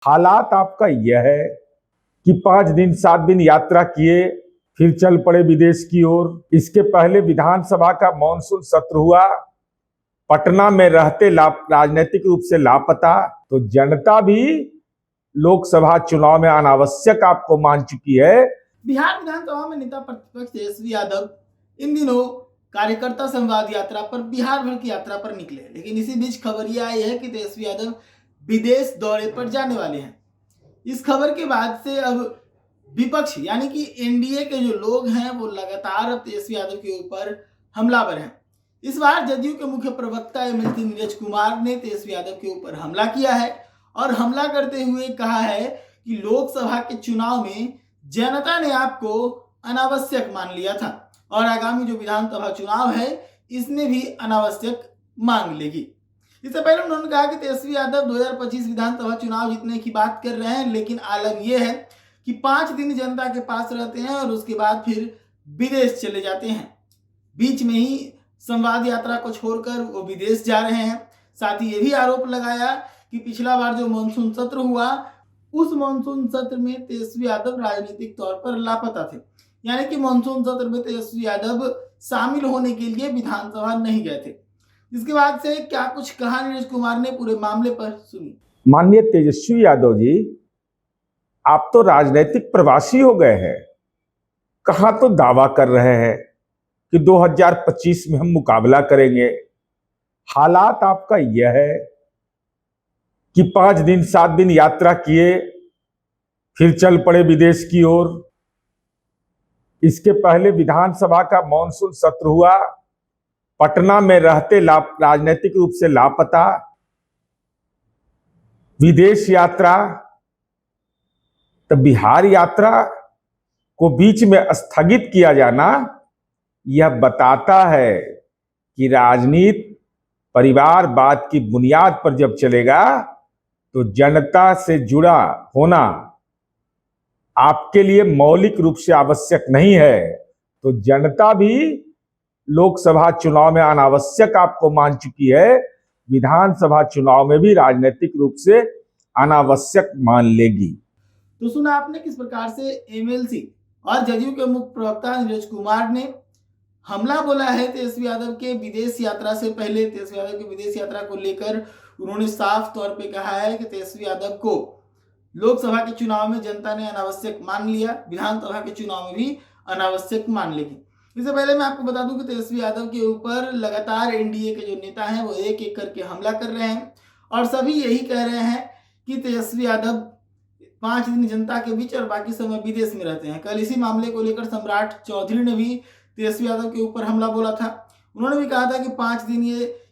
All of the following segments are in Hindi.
हालात आपका यह है कि 5 दिन 7 दिन यात्रा किए, फिर चल पड़े विदेश की ओर। इसके पहले विधानसभा का मॉनसून सत्र हुआ, पटना में रहते राजनीतिक रूप से लापता, तो जनता भी लोकसभा चुनाव में अनावश्यक आपको मान चुकी है। बिहार विधानसभा में नेता प्रतिपक्ष तेजस्वी यादव इन दिनों कार्यकर्ता संवाद यात्रा पर बिहार भर की यात्रा पर निकले, लेकिन इसी बीच खबर यह आई है कि तेजस्वी यादव विदेश दौरे पर जाने वाले हैं। इस खबर के बाद से अब विपक्ष यानी कि एनडीए के जो लोग हैं वो लगातार अब तेजस्वी यादव के ऊपर हमलावर हैं। इस बार जदयू के मुख्य प्रवक्ता एमएलसी नीरज कुमार ने तेजस्वी यादव के ऊपर हमला किया है और हमला करते हुए कहा है कि लोकसभा के चुनाव में जनता ने आपको अनावश्यक मान लिया था और आगामी जो विधानसभा चुनाव है इसमें भी अनावश्यक मांग लेगी। इससे पहले उन्होंने कहा कि तेजस्वी यादव 2025 विधानसभा चुनाव जीतने की बात कर रहे हैं, लेकिन आलम यह है कि 5 दिन जनता के पास रहते हैं और उसके बाद फिर विदेश चले जाते हैं। बीच में ही संवाद यात्रा को छोड़कर वो विदेश जा रहे हैं। साथ ही ये भी आरोप लगाया कि पिछला बार जो मानसून सत्र हुआ उस मानसून सत्र में तेजस्वी यादव राजनीतिक तौर पर लापता थे, यानी कि मानसून सत्र में तेजस्वी यादव शामिल होने के लिए विधानसभा नहीं गए थे। इसके बाद से क्या कुछ कहा नीरज कुमार ने पूरे मामले पर, सुनिए। माननीय तेजस्वी यादव जी, आप तो राजनीतिक प्रवासी हो गए हैं। कहां तो दावा कर रहे हैं कि 2025 में हम मुकाबला करेंगे। हालात आपका यह है कि 5 दिन 7 दिन यात्रा किए, फिर चल पड़े विदेश की ओर। इसके पहले विधानसभा का मॉनसून सत्र हुआ, पटना में रहते राजनीतिक रूप से लापता, विदेश यात्रा, तो बिहार यात्रा को बीच में स्थगित किया जाना यह बताता है कि राजनीति परिवारवाद की बुनियाद पर जब चलेगा तो जनता से जुड़ा होना आपके लिए मौलिक रूप से आवश्यक नहीं है। तो जनता भी लोकसभा चुनाव में अनावश्यक आपको मान चुकी है, विधानसभा चुनाव में भी राजनीतिक रूप से अनावश्यक मान लेगी। तो सुना आपने किस प्रकार से एमएलसी और जदयू के मुख्य प्रवक्ता नीरज कुमार ने हमला बोला है तेजस्वी यादव के विदेश यात्रा से पहले। तेजस्वी यादव की विदेश यात्रा को लेकर उन्होंने साफ तौर पे कहा है कि तेजस्वी यादव को लोकसभा के चुनाव में जनता ने अनावश्यक मान लिया, विधानसभा के चुनाव में भी अनावश्यक मान लेगी। इससे पहले मैं आपको बता दूं कि तेजस्वी यादव के ऊपर लगातार एनडीए के जो नेता हैं वो एक एक करके हमला कर रहे हैं और सभी यही कह रहे हैं कि तेजस्वी यादव 5 दिन जनता के बीच और बाकी समय विदेश में रहते हैं। कल इसी मामले को लेकर सम्राट चौधरी ने भी तेजस्वी यादव के ऊपर हमला बोला था। उन्होंने भी कहा था कि 5 दिन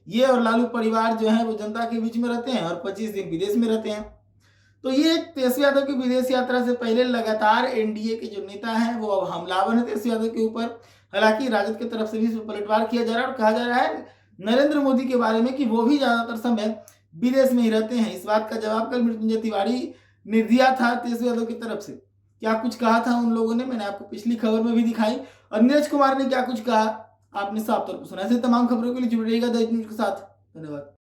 ये और लालू परिवार जो है वो जनता के बीच में रहते हैं और 25 दिन विदेश में रहते हैं। तो ये तेजस्वी यादव की विदेश यात्रा से पहले लगातार एनडीए के जो नेता हैं वो अब हमलावर है तेजस्वी यादव के ऊपर। हालांकि राजद की तरफ से भी पलटवार किया जा रहा है और कहा जा रहा है नरेंद्र मोदी के बारे में कि वो भी ज्यादातर समय विदेश में ही रहते हैं। इस बात का जवाब कल मृत्युंजय तिवारी ने दिया था तेजस्वी यादव की तरफ से। क्या कुछ कहा था उन लोगों ने, मैंने आपको पिछली खबर में भी दिखाई, और नीरज कुमार ने क्या कुछ कहा आपने साफ तौर पर सुना। ऐसे तमाम खबरों के लिए जुड़े रहिएगा द न्यूज़ के साथ। धन्यवाद।